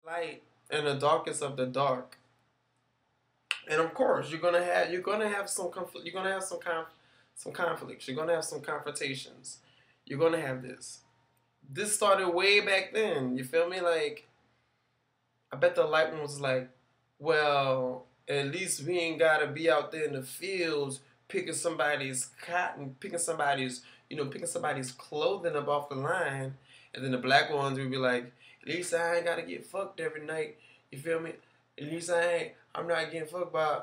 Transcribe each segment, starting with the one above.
light and the darkest of the dark. And of course, you're gonna have some conflict. You're gonna have some conflicts. You're gonna have some confrontations. You're gonna have this. This started way back then. You feel me? Like I bet the light one was like, well, at least we ain't gotta be out there in the fields picking somebody's cotton, picking somebody's clothing up off the line. And then the black ones would be like, at least I ain't gotta get fucked every night. You feel me? At least I'm not getting fucked by,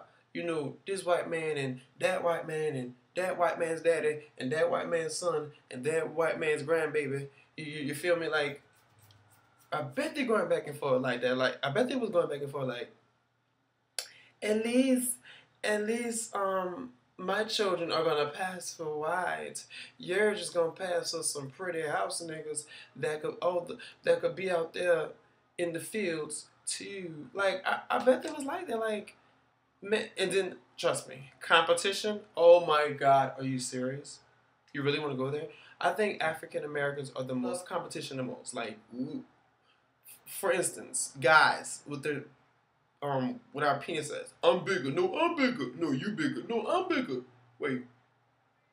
this white man and that white man and that white man's daddy and that white man's son and that white man's grandbaby. You feel me? Like, I bet they're going back and forth like that. Like, I bet they was going back and forth like, at least, my children are gonna pass for white. You're just gonna pass us some pretty house niggas that could be out there in the fields too. Like, I bet they was like that. Like, man, and then trust me, competition. Oh my God, are you serious? You really want to go there? I think African Americans are the most competition the most. Like, for instance, guys with our penises. I'm bigger. No, I'm bigger. No, you bigger. No, I'm bigger. Wait,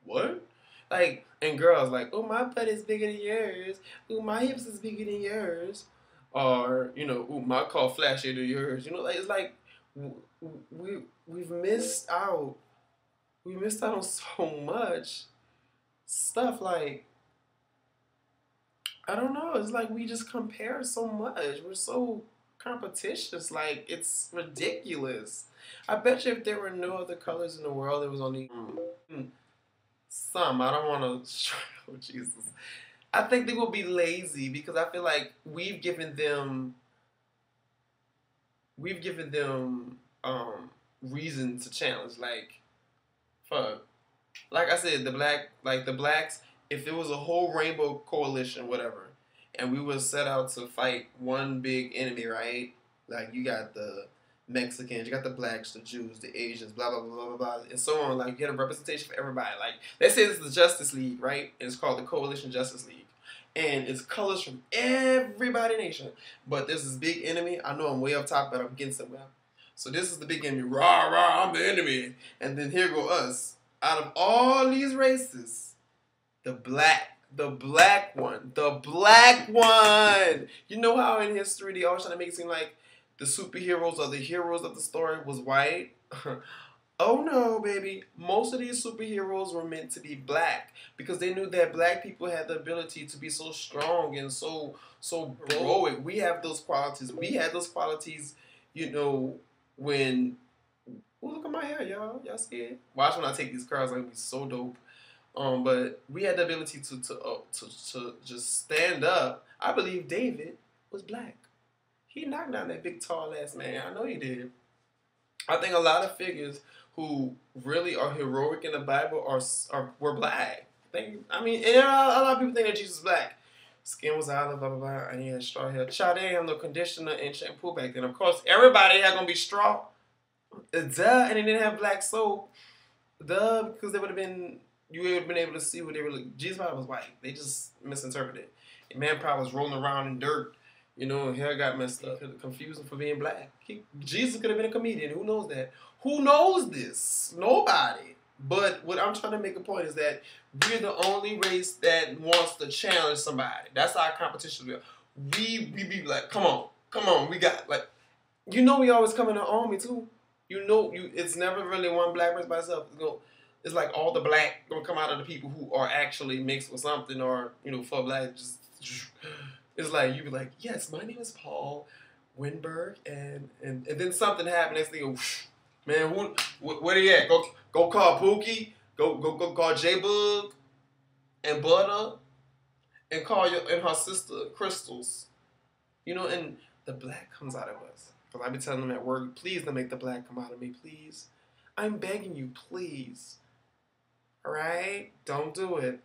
what? Like, and girls like, oh, my butt is bigger than yours. Oh, my hips is bigger than yours. Or, oh, my car flashier than yours. Like, it's like we've missed out. We missed out on so much stuff. Like, I don't know. It's like we just compare so much. We're so competitious. Like, it's ridiculous. I bet you if there were no other colors in the world, there was only some. I don't want to. Oh, Jesus. I think they will be lazy because I feel like we've given them reason to challenge. Like, fuck. Like I said, the blacks, if it was a whole rainbow coalition, whatever, and we would set out to fight one big enemy, right? Like, you got the Mexicans, you got the blacks, the Jews, the Asians, blah blah blah blah blah, and so on. Like, you get a representation for everybody. Like, let's say this is the Justice League, right? And it's called the Coalition Justice League, and it's colors from everybody nation. But there's this big enemy. I know I'm way up top, but I'm getting somewhere. So this is the big enemy. Rah rah, I'm the enemy. And then here go us. Out of all these races, the black one. You know how in history they always trying to make it seem like the superheroes or the heroes of the story was white? Oh no, baby. Most of these superheroes were meant to be black because they knew that black people had the ability to be so strong and so heroic. We have those qualities. We had those qualities, when. Ooh, look at my hair, y'all. Y'all see it? Watch when I take these curls. Like, be so dope. But we had the ability to just stand up. I believe David was black. He knocked down that big tall ass man. I know he did. I think a lot of figures who really are heroic in the Bible were black. And a lot of people think that Jesus was black. Skin was olive, blah blah blah, and he had straw hair. Child, they didn't have no conditioner and shampoo back then. Of course, everybody had gonna be straw. Duh, and they didn't have black soap. Duh, because you would have been able to see what they were looking. Jesus probably was white. They just misinterpreted. The man probably was rolling around in dirt, hair got messed up. Confused him for being black. Jesus could have been a comedian. Who knows that? Who knows this? Nobody. But what I'm trying to make a point is that we're the only race that wants to challenge somebody. That's our competition. We be like, come on, we got, like, we always come in an army too. It's never really one black person by itself. It's like all the black gonna come out of the people who are actually mixed with something or, for black. It's like, you be like, yes, my name is Paul Winberg, and then something happened. Next thing, man, where they at? Go call Pookie. Go call J-Bug and Butter, and call and her sister Crystals. And the black comes out of us. Because I be telling them at work, please don't make the black come out of me, please. I'm begging you, please. Alright? Don't do it.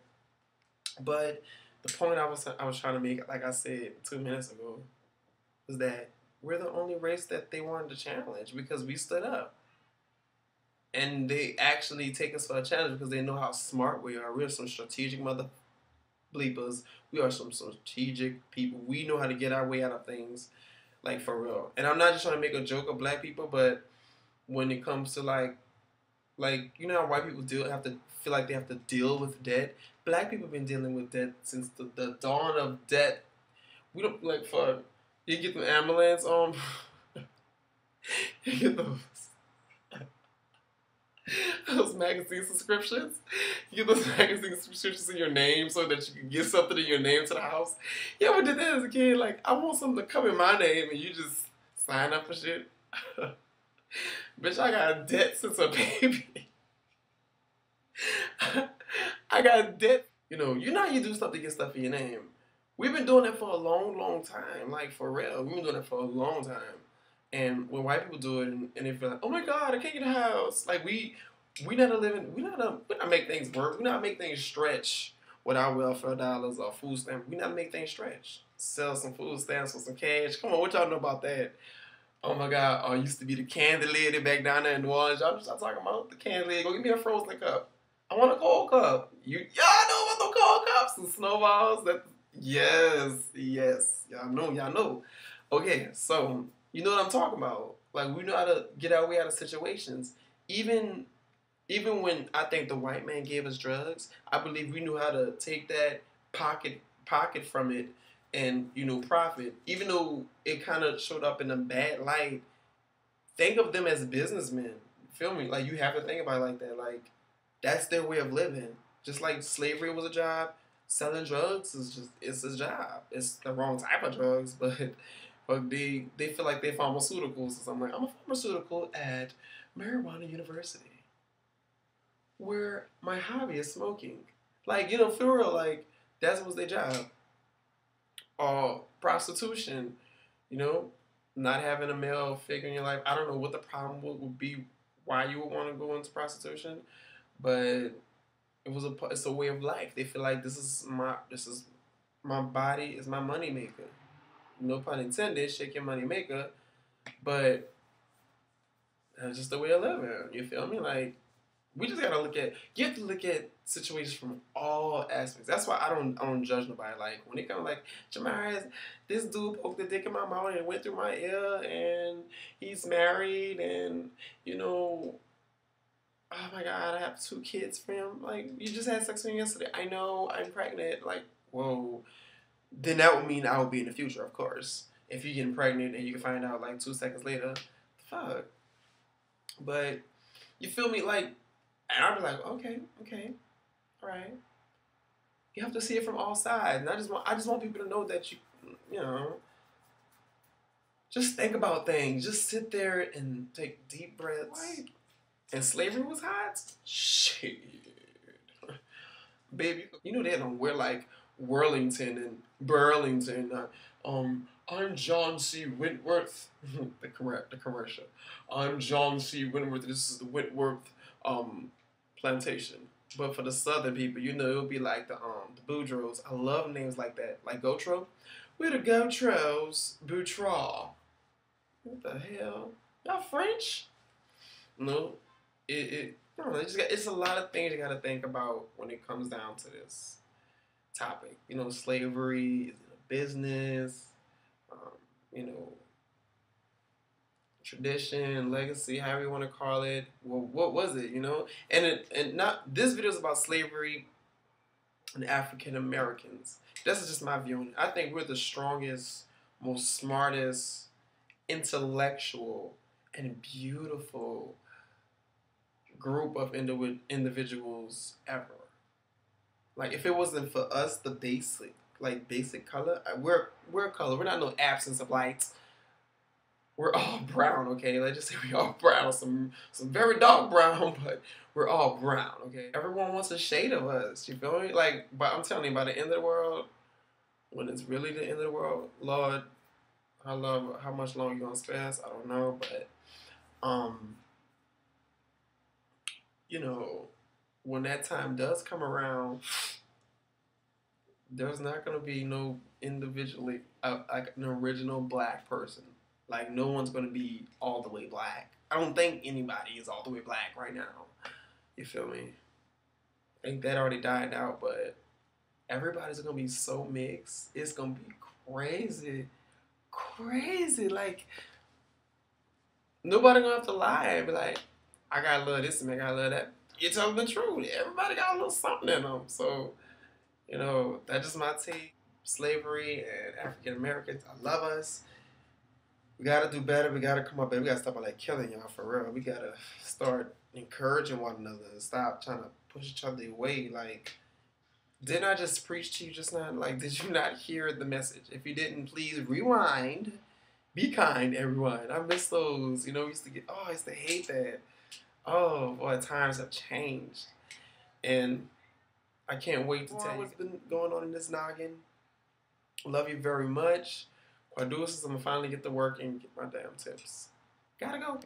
But the point I was trying to make, like I said 2 minutes ago, is that we're the only race that they wanted to challenge because we stood up. And they actually take us for a challenge because they know how smart we are. We're some strategic mother bleepers. We are some strategic people. We know how to get our way out of things. like for real. And I'm not just trying to make a joke of black people, but when it comes to like you know how white people have to feel like they have to deal with debt. Black people been dealing with debt since the dawn of debt. We don't like for you get the ambulance you get those magazine subscriptions. You get those magazine subscriptions in your name so that you can get something in your name to the house. You ever did that as a kid? Like I want something to come in my name and you just sign up for shit. Bitch, I got debt since a baby. I got debt. You know how you do stuff to get stuff in your name. We've been doing that for a long, long time. Like, for real. We've been doing that for a long time. And when white people do it and they feel like, oh my God, I can't get a house. Like, we not living, we not make things work. We not make things stretch with our welfare dollars or food stamps. We not make things stretch. Sell some food stamps for some cash. Come on, what y'all know about that? Oh my God, I used to be the candy lady back down there in New Orleans. Y'all talking about the candy lady. Go get me a frozen cup. I want a cold cup. Y'all know about the cold cups and snowballs. Yes. Y'all know. Okay, so you know what I'm talking about. Like we know how to get our way out of situations. Even when I think the white man gave us drugs, I believe we knew how to take that pocket from it and profit. Even though it kind of showed up in a bad light, think of them as businessmen. Feel me? Like you have to think about it like that. Like that's their way of living. Just like slavery was a job, selling drugs it's a job. It's the wrong type of drugs, but they feel like they're pharmaceuticals. So I'm like, I'm a pharmaceutical at Marijuana University, where my hobby is smoking. Like, for real, like that's what's their job. Or prostitution, not having a male figure in your life. I don't know what the problem would be, why you would want to go into prostitution, but it's a way of life. They feel like this is my body is my money maker. No pun intended, shake your money maker, but that's just the way of living. You feel me? Like you have to look at situations from all aspects. That's why I don't judge nobody. Like when it comes like Jamarius, this dude poked the dick in my mouth and went through my ear, and he's married, and oh my God, I have 2 kids from him. Like, you just had sex with him yesterday. I know, I'm pregnant. Like, whoa. Then that would mean I will be in the future, of course. If you're getting pregnant and you can find out like 2 seconds later, fuck. But you feel me? Like, and I'll be like, okay, all right. You have to see it from all sides. And I just want people to know that just think about things. Just sit there and take deep breaths. Right. And slavery was hot? Shit. Baby, they don't wear like Worlington and Burlington. I'm John C. Wentworth. the commercial. I'm John C. Wentworth. This is the Wentworth plantation. But for the southern people, it'll be like the Boudreaux. I love names like that. Like Gautreaux. We're the Gautreaux. Boutreaux. What the hell? Y'all French? No. I don't know. It's a lot of things you got to think about when it comes down to this topic. Slavery, is it a business? Tradition, legacy, however you want to call it. Well, what was it? And not this video is about slavery and African Americans. This is just my view on it. I think we're the strongest, most smartest, intellectual, and beautiful group of individuals ever. Like if it wasn't for us, the basic color, we're color. We're not no absence of light. We're all brown, okay? Let's just say we all brown. Some very dark brown, but we're all brown, okay? Everyone wants a shade of us. You feel me? Like, but I'm telling you, by the end of the world, when it's really the end of the world, Lord, how much longer you gonna spare us? I don't know, but when that time does come around, there's not going to be no individually, like an original black person. Like, no one's going to be all the way black. I don't think anybody is all the way black right now. You feel me? I think that already died out, but everybody's going to be so mixed. It's going to be crazy. crazy. Like, nobody gonna have to lie and be like, I gotta love this and I gotta love that. You're telling the truth. Everybody got a little something in them. So, you know, that's just my take. Slavery and African Americans, I love us. We gotta do better. We gotta come up better. We gotta stop like killing y'all for real. We gotta start encouraging one another and stop trying to push each other away. Like, didn't I just preach to you just now? Like, did you not hear the message? If you didn't, please rewind. Be kind, everyone. I miss those. You know, we used to get, oh, I used to hate that. Oh, boy, times have changed. And I can't wait to tell you what's been going on in this noggin. Love you very much. Quadruces, I'm going to finally get to work and get my damn tips. Gotta go.